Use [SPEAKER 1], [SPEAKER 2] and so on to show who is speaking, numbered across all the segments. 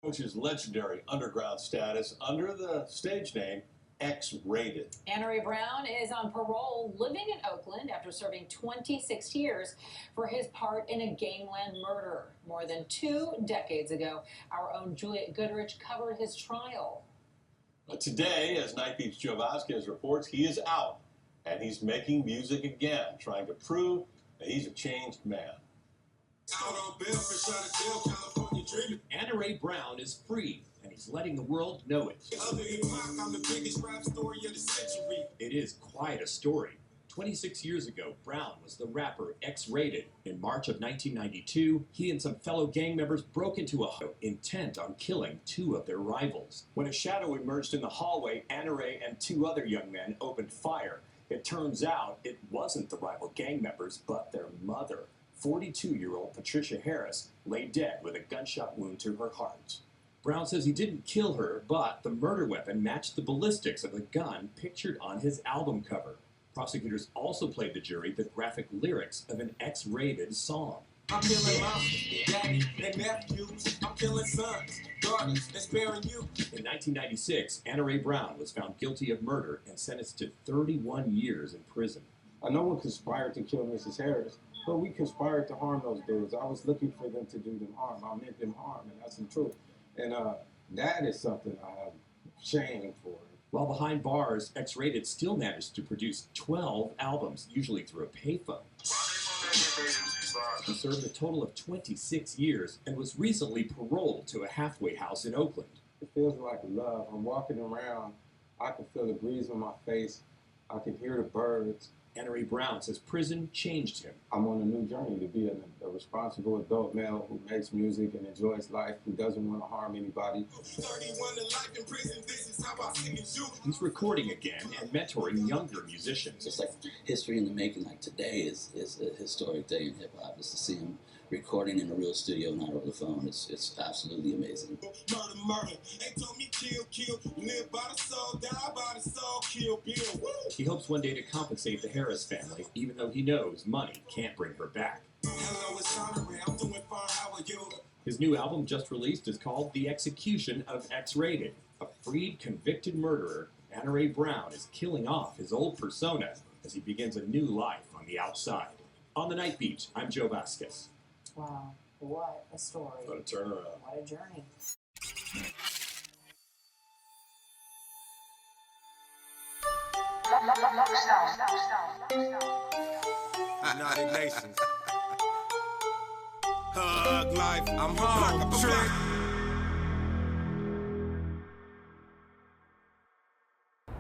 [SPEAKER 1] Coach's legendary underground status under the stage name X-Raided.
[SPEAKER 2] Anerae Veshaughn is on parole, living in Oakland after serving 26 years for his part in a gangland murder. More than 2 decades ago, our own Juliet Goodrich covered his trial.
[SPEAKER 1] But today, as Night Beat's Joe Vasquez reports, he is out and he's making music again, trying to prove that he's a changed man.
[SPEAKER 3] Anerae Veshaughn is free, and he's letting the world know it. It is quite a story. 26 years ago, Veshaughn was the rapper X-Raided. In March of 1992, he and some fellow gang members broke into a home intent on killing 2 of their rivals. When a shadow emerged in the hallway, Anerae and 2 other young men opened fire. It turns out it wasn't the rival gang members, but their mother. 42-year-old Patricia Harris lay dead with a gunshot wound to her heart. Veshaughn says he didn't kill her, but the murder weapon matched the ballistics of the gun pictured on his album cover. Prosecutors also played the jury the graphic lyrics of an X-Raided song.
[SPEAKER 4] I'm killing moms, daddy, and nephews. I'm killing sons, daughters, and sparing you.
[SPEAKER 3] In 1996, Anerae Veshaughn was found guilty of murder and sentenced to 31 years in prison.
[SPEAKER 5] No one conspired to kill Mrs. Harris, but we conspired to harm those dudes. I was looking for them to do them harm. I meant them harm, and that's the truth. And that is something I have shame for.
[SPEAKER 3] While behind bars, X-Raided still managed to produce 12 albums, usually through a payphone. He served a total of 26 years and was recently paroled to a halfway house in Oakland.
[SPEAKER 5] It feels like love. I'm walking around. I can feel the breeze on my face. I can hear the birds.
[SPEAKER 3] Anerae Veshaughn says prison changed him.
[SPEAKER 5] I'm on a new journey to be a responsible adult male who makes music and enjoys life, who doesn't want to harm anybody.
[SPEAKER 4] 31 to life in prison, this is how I sing and shoot.
[SPEAKER 3] He's recording again and mentoring younger musicians.
[SPEAKER 6] It's like history in the making. Like today is a historic day in hip hop. Just to see him recording in a real studio, not over the phone. It's absolutely amazing.
[SPEAKER 4] Murder. They told me kill. Live by the soul, die by the soul, kill, Bill. Woo!
[SPEAKER 3] He hopes one day to compensate the Harris family, even though he knows money can't bring her back.
[SPEAKER 4] Hello, it's Anerae. I'm doing fine. How are you?
[SPEAKER 3] His new album, just released, is called The Execution of X-Raided. A freed, convicted murderer, Anerae Veshaughn is killing off his old persona as he begins a new life on the outside. On the Night Beat, I'm Joe Vasquez.
[SPEAKER 2] Wow, what a story.
[SPEAKER 1] What a turnaround.
[SPEAKER 2] What a journey.
[SPEAKER 4] United Nations. Hug life, I'm home.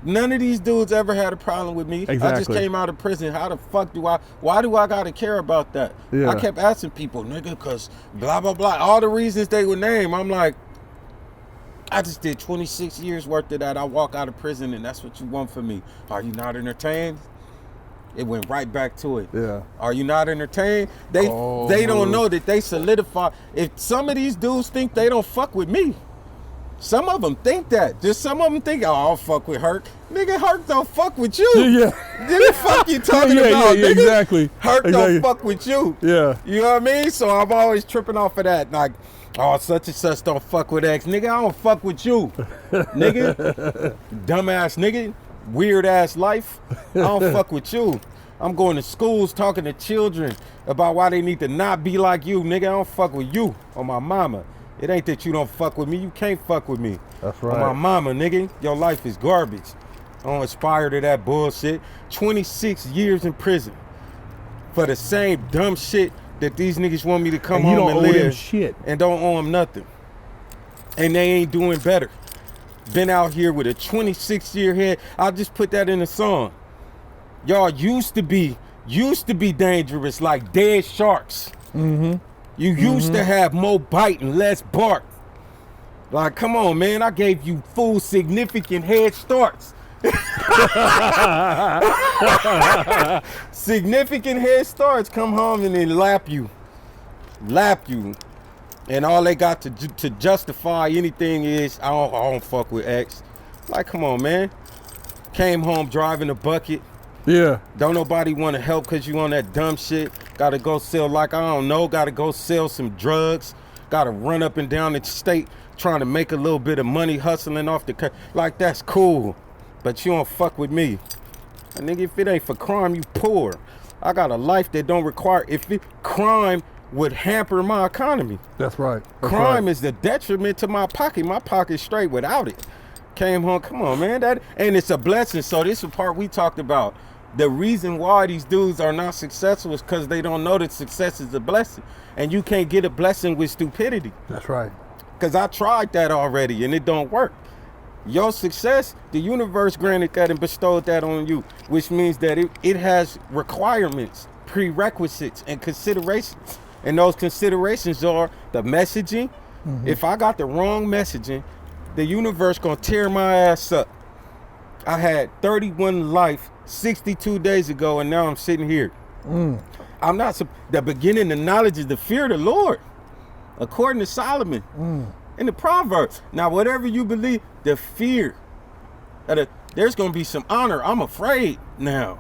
[SPEAKER 5] None of these dudes ever had a problem with me.
[SPEAKER 7] Exactly.
[SPEAKER 5] I just came out of prison. How the fuck why do I gotta care about that?
[SPEAKER 7] Yeah.
[SPEAKER 5] I kept asking people, nigga, cause blah, blah, blah. All the reasons they would name, I'm like, I just did 26 years worth of that. I walk out of prison and that's what you want from me. Are you not entertained? It went right back to it.
[SPEAKER 7] Yeah.
[SPEAKER 5] Are you not entertained? They don't know that they solidify. If some of these dudes think they don't fuck with me, some of them think that. Just some of them think, oh, I'll fuck with Herc. Nigga, Herc don't fuck with you.
[SPEAKER 7] Yeah.
[SPEAKER 5] Nigga, fuck you talking about,
[SPEAKER 7] yeah,
[SPEAKER 5] nigga?
[SPEAKER 7] exactly.
[SPEAKER 5] Herc don't fuck with you.
[SPEAKER 7] Yeah.
[SPEAKER 5] You know what I mean? So I'm always tripping off of that. Like, oh, such and such don't fuck with X. Nigga, I don't fuck with you. Nigga. Dumbass nigga. Weird ass life. I don't fuck with you. I'm going to schools talking to children about why they need to not be like you. Nigga, I don't fuck with you on my mama. It ain't that you don't fuck with me. You can't fuck with me.
[SPEAKER 7] That's right.
[SPEAKER 5] On my mama, nigga. Your life is garbage. I don't aspire to that bullshit. 26 years in prison for the same dumb shit that these niggas want me to come home and live
[SPEAKER 7] shit.
[SPEAKER 5] And don't owe them nothing. And they ain't doing better. Been out here with a 26-year head. I'll just put that in a song. Y'all used to be dangerous like dead sharks.
[SPEAKER 7] Mm-hmm.
[SPEAKER 5] You used to have more bite and less bark. Like, come on, man. I gave you full significant head starts. Significant head starts. Come home and then lap you. And all they got to justify anything is, I don't fuck with X. Like, come on, man. Came home driving a bucket.
[SPEAKER 7] Yeah.
[SPEAKER 5] Don't nobody want to help because you on that dumb shit. Gotta go sell, like, I don't know, gotta go sell some drugs. gotta run up and down the state trying to make a little bit of money hustling off the like that's cool, but you don't fuck with me. And nigga, if it ain't for crime, you poor. I got a life that don't require, crime would hamper my economy.
[SPEAKER 7] That's right.
[SPEAKER 5] Crime is the detriment to my pocket. My pocket's straight without it. Came home, come on, man. And it's a blessing. So this is the part we talked about. The reason why these dudes are not successful is because they don't know that success is a blessing. And you can't get a blessing with stupidity.
[SPEAKER 7] That's right.
[SPEAKER 5] Because I tried that already and it don't work. Your success, the universe granted that and bestowed that on you, which means that it has requirements, prerequisites, and considerations. And those considerations are the messaging. If I got the wrong messaging, the universe gonna tear my ass up. I had 31 life 62 days ago, and now I'm sitting here. I'm not, the beginning of knowledge is the fear of the Lord, according to Solomon in the Proverbs. Now, whatever you believe, the fear, there's gonna be some honor. I'm afraid now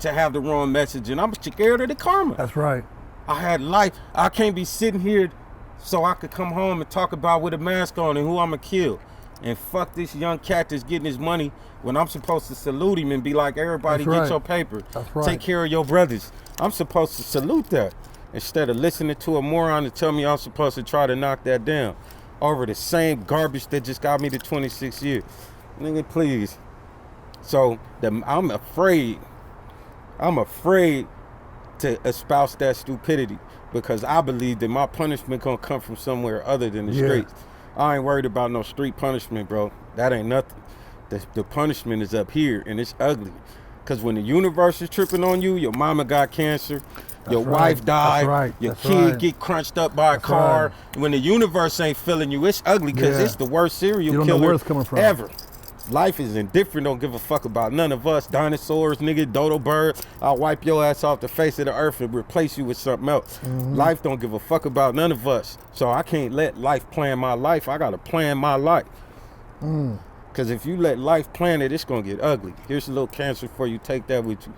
[SPEAKER 5] to have the wrong message, and I'm scared of the karma.
[SPEAKER 7] That's right.
[SPEAKER 5] I had life. I can't be sitting here so I could come home and talk about with a mask on and who I'm gonna kill. And fuck this young cat that's getting his money when I'm supposed to salute him and be like, everybody
[SPEAKER 7] That's
[SPEAKER 5] get
[SPEAKER 7] right.
[SPEAKER 5] your paper.
[SPEAKER 7] That's right.
[SPEAKER 5] Take care of your brothers. I'm supposed to salute that instead of listening to a moron to tell me I'm supposed to try to knock that down over the same garbage that just got me to 26 years. Nigga, please. So I'm afraid to espouse that stupidity because I believe that my punishment gonna come from somewhere other than the streets. I ain't worried about no street punishment, bro. That ain't nothing. The punishment is up here, and it's ugly. Because when the universe is tripping on you, your mama got cancer, your wife died, your kid get crunched up by a car. When the universe ain't feeling you, it's ugly because it's the worst serial killer ever. Life is indifferent, don't give a fuck about none of us. Dinosaurs, nigga, dodo bird. I'll wipe your ass off the face of the earth and replace you with something else. Life don't give a fuck about none of us. So I can't let life plan my life. I gotta plan my life. Because if you let life plan it, it's gonna get ugly. Here's a little cancer for you, take that with you.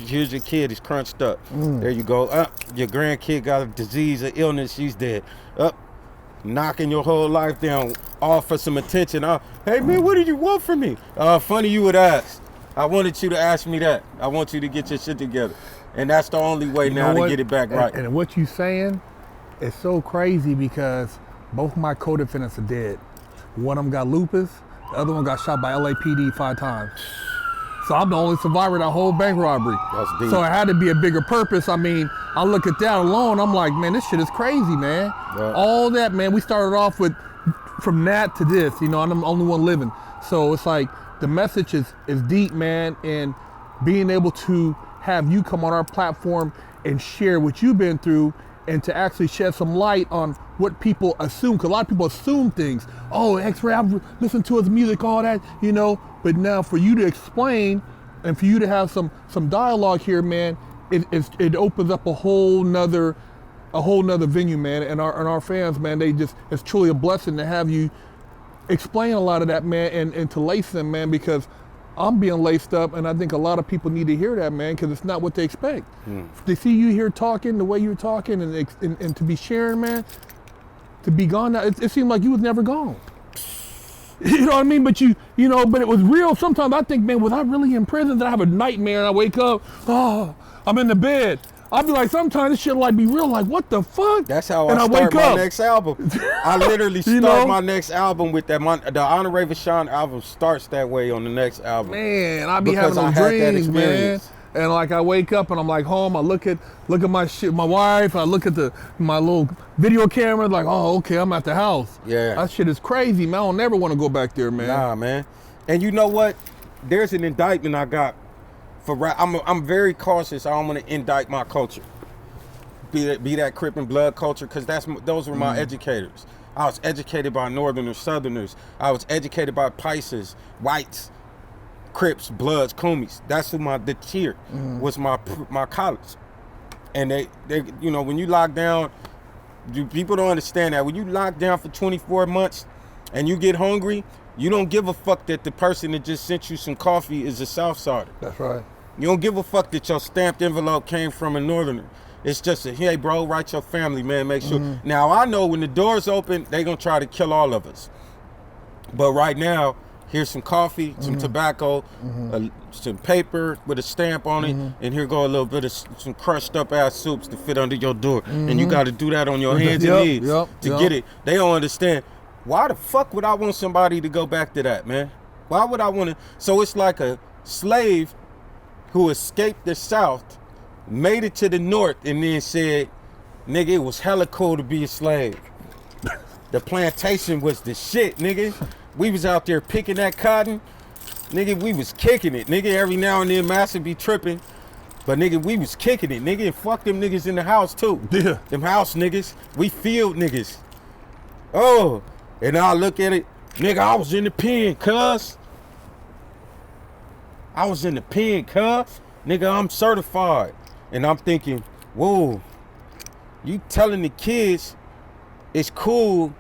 [SPEAKER 5] Here's your kid, he's crunched up. There you go. Your grandkid got a disease, an illness, she's dead. Knocking your whole life down, all for some attention. Hey man, what do you want from me? Funny you would ask. I wanted you to ask me that. I want you to get your shit together. And that's the only way now to get it back right.
[SPEAKER 7] And what you saying is so crazy because both my co-defendants are dead. One of them got lupus, the other one got shot by LAPD 5 times. So I'm the only survivor of that whole bank robbery.
[SPEAKER 5] That's deep.
[SPEAKER 7] So it had to be a bigger purpose. I mean, I look at that alone, I'm like, man, this shit is crazy, man.
[SPEAKER 5] Yeah.
[SPEAKER 7] All that, man, we started off with, from that to this, you know, I'm the only one living. So it's like, the message is deep, man, and being able to have you come on our platform and share what you've been through and to actually shed some light on what people assume, because a lot of people assume things. Oh, X-Ray, I've listened to his music, all that, you know, but now for you to explain and for you to have some dialogue here, man, it opens up a whole nother venue, man, and our fans, man, it's truly a blessing to have you explain a lot of that, man, and to lace them, man, because I'm being laced up, and I think a lot of people need to hear that, man, because it's not what they expect. To see you here talking the way you're talking and to be sharing, man, to be gone now, it seemed like you was never gone. You know what I mean? But you know, but it was real. Sometimes I think, man, was I really in prison? Did I have a nightmare and I wake up, oh, I'm in the bed. I'll be like, sometimes this shit like be real, like, what the fuck?
[SPEAKER 5] That's how I start my next album. I literally start my next album with that. The Anerae Veshaughn album starts that way on the next album.
[SPEAKER 7] Man, I be having those dreams, man. And like I wake up and I'm like home, I look at my shit, my wife, I look at my little video camera, like, oh, okay, I'm at the house.
[SPEAKER 5] Yeah.
[SPEAKER 7] That shit is crazy, man. I don't never want to go back there, man.
[SPEAKER 5] Nah, man. And you know what? There's an indictment I got for rap. I'm very cautious. I don't want to indict my culture. Be that Crip and Blood culture, because those were my educators. I was educated by Northerners, Southerners. I was educated by Pisces, Whites, Crips, Bloods, Kumis. That's who the tier was my college. And they you know, when you lock down, people don't understand that. When you lock down for 24 months and you get hungry, you don't give a fuck that the person that just sent you some coffee is a Southsider.
[SPEAKER 7] That's right.
[SPEAKER 5] You don't give a fuck that your stamped envelope came from a Northerner. It's just a, hey, bro, write your family, man, make sure. Now, I know when the doors open, they going to try to kill all of us. But right now, here's some coffee, some tobacco, some paper with a stamp on it, and here go a little bit of some crushed up ass soups to fit under your door. And you got to do that on your hands and knees to get it. They don't understand. Why the fuck would I want somebody to go back to that, man? Why would I want to? So it's like a slave who escaped the South, made it to the North, and then said, nigga, it was hella cool to be a slave. The plantation was the shit, nigga. We was out there picking that cotton. Nigga, we was kicking it. Nigga, every now and then Master be tripping. But nigga, we was kicking it. Nigga, and fuck them niggas in the house too.
[SPEAKER 7] Yeah.
[SPEAKER 5] Them house niggas. We field niggas. Oh, and I look at it. Nigga, I was in the pen, cuz. I was in the pen, cuz. Nigga, I'm certified. And I'm thinking, whoa, you telling the kids it's cool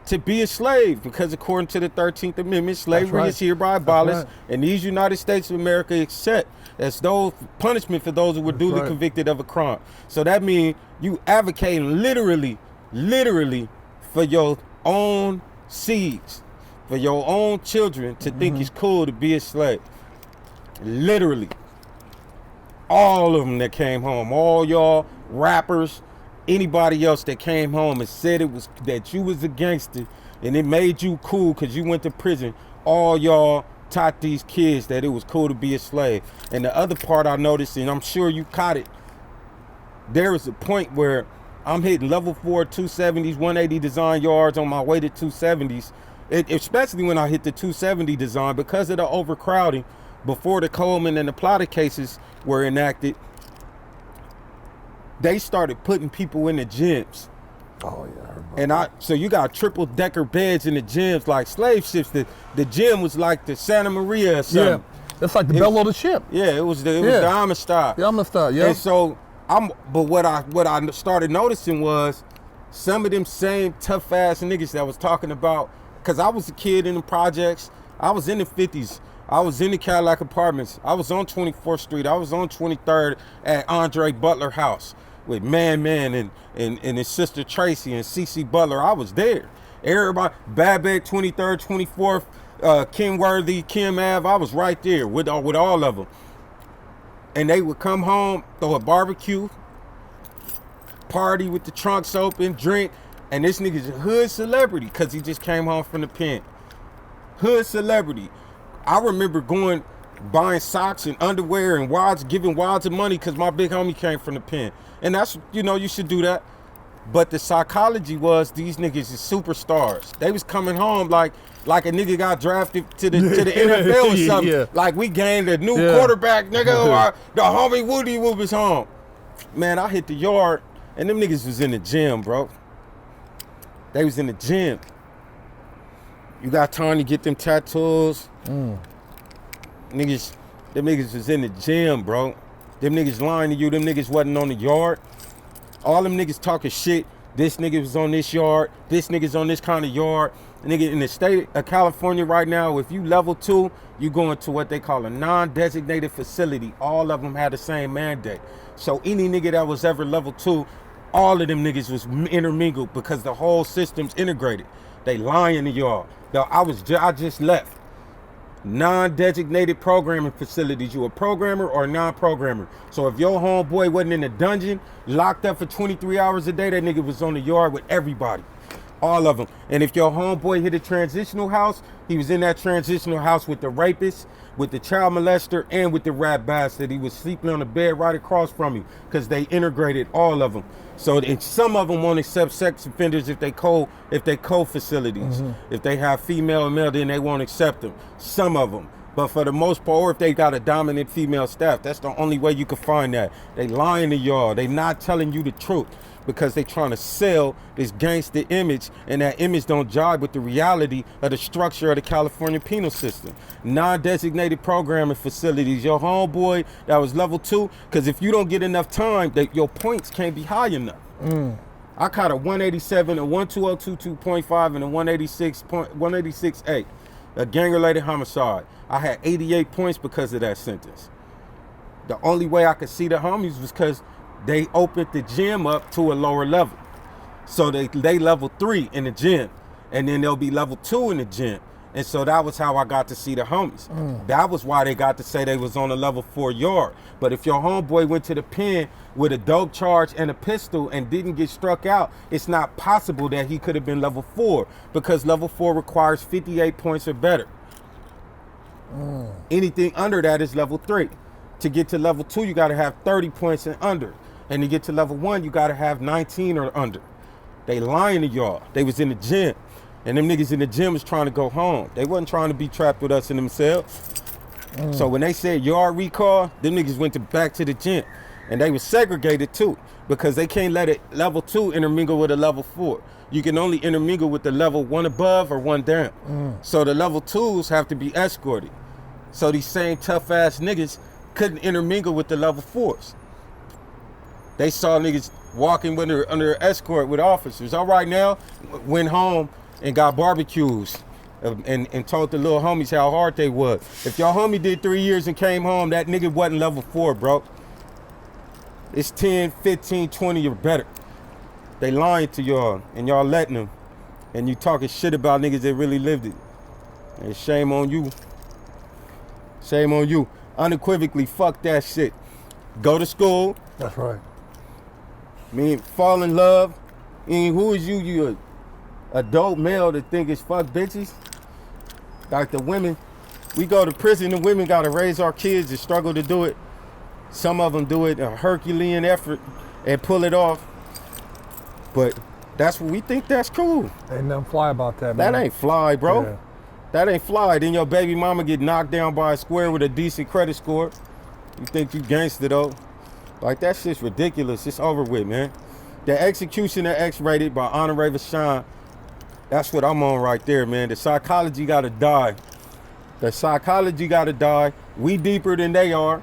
[SPEAKER 5] to be a slave, because according to the 13th Amendment, slavery is hereby abolished, and these United States of America accept as those punishment for those who were duly convicted of a crime. So that means you advocating literally for your own seeds, for your own children to think it's cool to be a slave. Literally. All of them that came home, all y'all rappers, anybody else that came home and said it was that you was a gangster and it made you cool because you went to prison, all y'all taught these kids that it was cool to be a slave. And the other part I noticed, and I'm sure you caught it, there is a point where I'm hitting level 4 270s, 180 design yards on my way to 270s, especially when I hit the 270 design, because of the overcrowding. Before the Coleman and the Plotter cases were enacted, they started putting people in the gyms.
[SPEAKER 7] Oh yeah, I heard about
[SPEAKER 5] and so you got triple decker beds in the gyms like slave ships. The gym was like the Santa Maria or something.
[SPEAKER 7] Yeah, that's like the bell of the ship.
[SPEAKER 5] Yeah, it was the Amistad.
[SPEAKER 7] The Amistad, yeah.
[SPEAKER 5] And so but what I started noticing was some of them same tough ass niggas that was talking about, because I was a kid in the projects, I was in the 50s. I was in the Cadillac Apartments. I was on 24th Street. I was on 23rd at Andre Butler House with Man and his sister Tracy and CC Butler. I was there. Everybody, Babette, 23rd, 24th, Kim Worthy, Kim Ave. I was right there with all of them. And they would come home, throw a barbecue, party with the trunks open, drink. And this nigga's a hood celebrity because he just came home from the pen. Hood celebrity. I remember buying socks and underwear and wads, giving wads of money because my big homie came from the pen. And that's, you should do that. But the psychology was these niggas is superstars. They was coming home like a nigga got drafted to the NFL or something.
[SPEAKER 7] Yeah.
[SPEAKER 5] Like we gained a new quarterback, nigga, or the homie Woody Whoop is home. Man, I hit the yard and them niggas was in the gym, bro. They was in the gym. You got time to get them tattoos. Them niggas was in the gym, bro. Them niggas lying to you. Them niggas wasn't on the yard. All them niggas talking shit. This nigga was on this yard. This nigga's on this kind of yard. Nigga, in the state of California right now, if you level 2, you going to what they call a non-designated facility. All of them had the same mandate. So any nigga that was ever level 2, all of them niggas was intermingled because the whole system's integrated. They lying to y'all. Now, I just left. Non-designated programming facilities. You a programmer or a non-programmer. So if your homeboy wasn't in the dungeon, locked up for 23 hours a day, that nigga was on the yard with everybody. All of them. And if your homeboy hit a transitional house, he was in that transitional house with the rapist, with the child molester, and with the rat bastard. He was sleeping on the bed right across from him because they integrated all of them. So some of them won't accept sex offenders if they co-facilities. If they have female and male, then they won't accept them. Some of them. But for the most part, or if they got a dominant female staff, that's the only way you can find that. They lying to y'all. They not telling you the truth because they trying to sell this gangster image, and that image don't jive with the reality of the structure of the California penal system. Non-designated programming facilities. Your homeboy that was level 2, because if you don't get enough time, your points can't be high enough. I caught a 187, a 12022.5, and a 186.186.8, a gang-related homicide. I had 88 points because of that sentence. The only way I could see the homies was because they opened the gym up to a lower level. So they level 3 in the gym, and then they'll be level 2 in the gym. And so that was how I got to see the homies. That was why they got to say they was on a level 4 yard. But if your homeboy went to the pen with a dope charge and a pistol and didn't get struck out, it's not possible that he could have been level 4, because level 4 requires 58 points or better. Anything under that is level 3. To get to level 2, you got to have 30 points and under. And to get to level 1, you got to have 19 or under. They lying to y'all. They was in the gym. And them niggas in the gym was trying to go home. They wasn't trying to be trapped with us in themselves. So when they said yard recall, them niggas went back to the gym. And they was segregated too, because they can't let it level 2 intermingle with a level 4. You can only intermingle with the level 1 above or 1 down. So the level 2s have to be escorted. So these same tough ass niggas couldn't intermingle with the level 4s. They saw niggas walking under escort with officers. All right, now went home and got barbecues and told the little homies how hard they was. If y'all homie did 3 years and came home, that nigga wasn't level 4, bro. It's 10, 15, 20 or better. They lying to y'all and y'all letting them. And you talking shit about niggas that really lived it. And shame on you. Shame on you. Unequivocally, fuck that shit. Go to school.
[SPEAKER 7] That's right.
[SPEAKER 5] Fall in love. Who is you? You a adult male that think it's fuck bitches? Like the women, we go to prison, the women gotta raise our kids and struggle to do it. Some of them do it a Herculean effort and pull it off. But that's what we think that's cool.
[SPEAKER 7] Ain't nothing fly about that, man.
[SPEAKER 5] That ain't fly, bro.
[SPEAKER 7] Yeah.
[SPEAKER 5] That ain't fly. Then your baby mama get knocked down by a square with a decent credit score. You think you gangster though? Like, that shit's ridiculous. It's over with, man. The Execution of X-Raided by Anerae Veshaughn. That's what I'm on right there, man. The psychology gotta die. The psychology gotta die. We deeper than they are.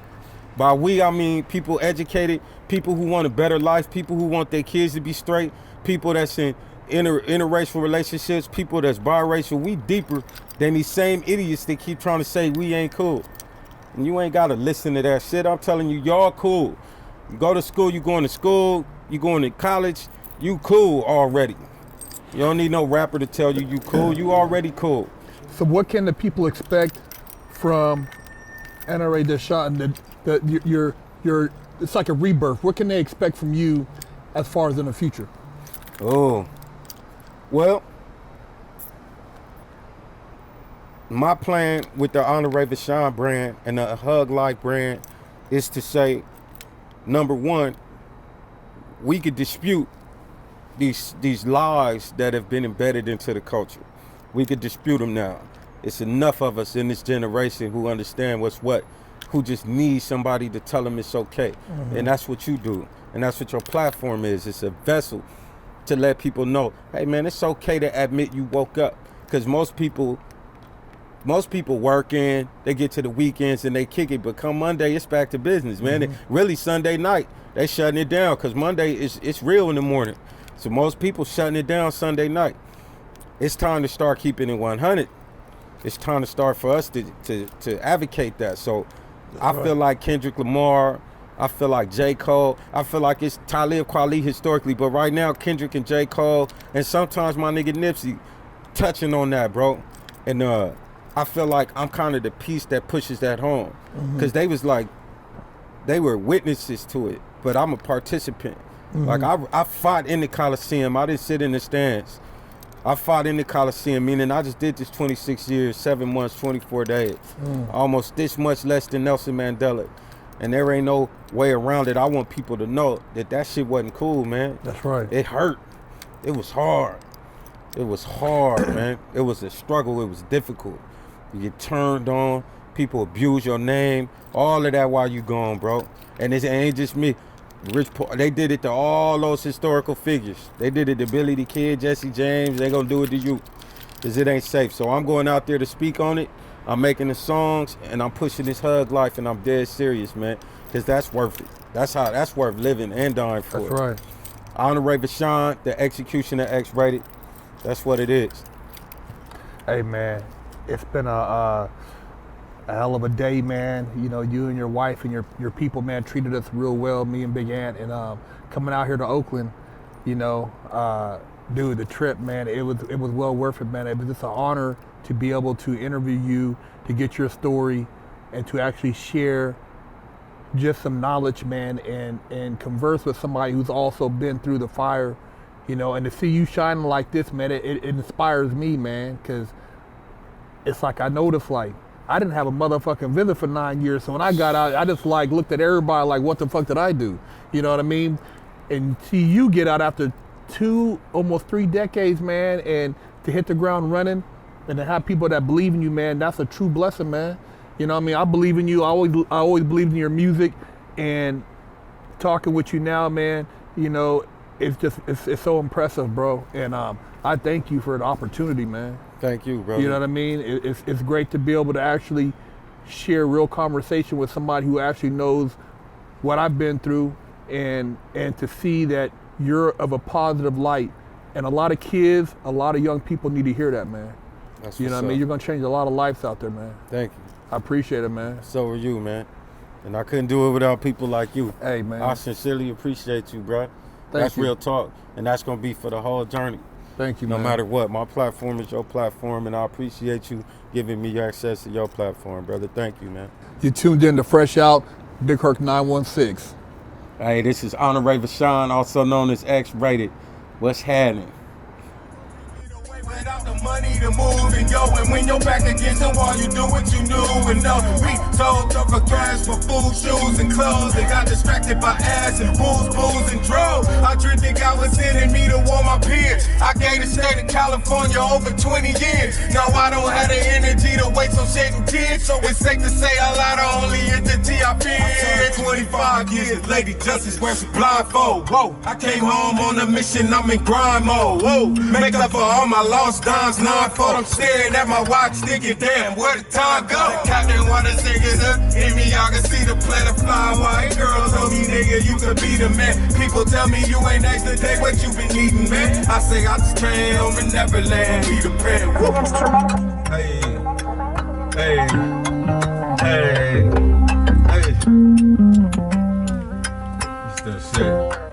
[SPEAKER 5] By we, I mean people educated, people who want a better life, people who want their kids to be straight, people that's in interracial relationships, people that's biracial. We deeper than these same idiots that keep trying to say we ain't cool. And you ain't gotta listen to that shit. I'm telling you, y'all cool. You go to school, you going to school, you going to college, you cool already. You don't need no rapper to tell you you cool. You already cool.
[SPEAKER 7] So what can the people expect from Anerae Veshaughn? That it's like a rebirth. What can they expect from you as far as in the future?
[SPEAKER 5] Oh, well, my plan with the Anerae Veshaughn brand and the Hug Life brand is to say, number one, we could dispute these lies that have been embedded into the culture. We could dispute them now. It's enough of us in this generation who understand what's what, who just need somebody to tell them it's okay. And that's what you do. And that's what your platform is. It's a vessel to let people know, hey man, it's okay to admit you woke up. Because most people working, they get to the weekends and they kick it, but come Monday, it's back to business, man. Really Sunday night, they shutting it down because Monday it's real in the morning. So most people shutting it down Sunday night. It's time to start keeping it 100. It's time to start for us to advocate that. So I feel like Kendrick Lamar, I feel like J. Cole, I feel like it's Talib Kweli historically, but right now Kendrick and J. Cole, and sometimes my nigga Nipsey touching on that, bro. And I feel like I'm kind of the piece that pushes that home. Because they was like, they were witnesses to it, but I'm a participant. Like I fought in the Coliseum. I didn't sit in the stands. I fought in the Coliseum, meaning I just did this 26 years, 7 months, 24 days. Almost this much less than Nelson Mandela. And there ain't no way around it. I want people to know that shit wasn't cool, man.
[SPEAKER 7] That's right.
[SPEAKER 5] It hurt. It was hard. It was hard, man. It was a struggle. It was difficult. You get turned on. People abuse your name. All of that while you gone, bro. And it ain't just me. They did it to all those historical figures. They did it to Billy the Kid, Jesse James. They gonna do it to you, because it ain't safe. So I'm going out there to speak on it. I'm making the songs and I'm pushing this Hug Life, and I'm dead serious, man, because that's worth it. That's worth living and dying for.
[SPEAKER 7] That's right.
[SPEAKER 5] Anerae Veshaughn, the Execution of X-Raided. That's what it is.
[SPEAKER 7] Hey man, it's been a a hell of a day, man. You know, you and your wife and your people, man, treated us real well, me and Big Ant, and coming out here to Oakland, you know, dude, the trip, man, it was well worth it, man. It was just an honor to be able to interview you, to get your story, and to actually share just some knowledge, man, and converse with somebody who's also been through the fire, you know, and to see you shining like this, man, it inspires me, man, because it's like I noticed, like, I didn't have a motherfucking visit for 9 years, so when I got out, I just like looked at everybody like, what the fuck did I do? You know what I mean? And see you get out after almost 3 decades, man, and to hit the ground running, and to have people that believe in you, man, that's a true blessing, man. You know what I mean? I believe in you. I always believed in your music, and talking with you now, man, you know, it's so impressive, bro. And I thank you for the opportunity, man.
[SPEAKER 5] Thank you, brother.
[SPEAKER 7] You know what I mean? It's great to be able to actually share real conversation with somebody who actually knows what I've been through, and to see that you're of a positive light. And a lot of kids, a lot of young people need to hear that, man.
[SPEAKER 5] That's
[SPEAKER 7] You know what I mean? You're gonna change a lot of lives out there, man.
[SPEAKER 5] Thank you.
[SPEAKER 7] I appreciate it, man.
[SPEAKER 5] So are you, man. And I couldn't do it without people like you.
[SPEAKER 7] Hey, man.
[SPEAKER 5] I sincerely appreciate you, bro.
[SPEAKER 7] Thank you.
[SPEAKER 5] Real talk. And that's going to be for the whole journey.
[SPEAKER 7] Thank you,
[SPEAKER 5] no
[SPEAKER 7] man.
[SPEAKER 5] matter what. My platform is your platform, and I appreciate you giving me access to your platform, brother. Thank you, man.
[SPEAKER 7] You tuned in to Fresh Out, Big Herc 916.
[SPEAKER 5] Hey, this is Anerae Veshaughn, also known as XRaided. What's happening?
[SPEAKER 4] Without the money to move and go, and when you're back against the wall, you do what you knew and know. We sold up for cash for food, shoes, and clothes. They got distracted by ass and booze, and drove. I didn't think I was sending me to war my peers. I gave the state of California over 20 years. Now I don't have the energy to waste on shedding tears. So it's safe to say a lot of only entity I fear. 25 years, Lady Justice wears a blindfold. Whoa, I came home on a mission, I'm in grind mode. Whoa, make up for all my lost dimes, 9-4. I'm staring at my watch, thinking, damn, where the time go? The captain wanna sing it up, in me y'all can see the planet fly. White girls told me, nigga, you could be the man. People tell me you ain't nice today, what you been eating, man? I say I just came home in Neverland, be the pen. Hey, hey, hey, hey. It's that shit.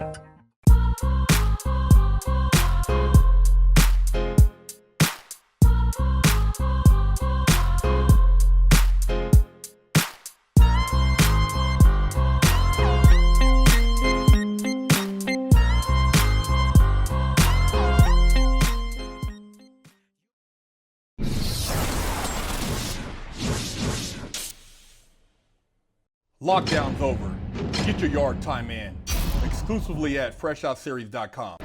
[SPEAKER 7] Lockdown's over. Get your yard time in. Exclusively at FreshOutSeries.com.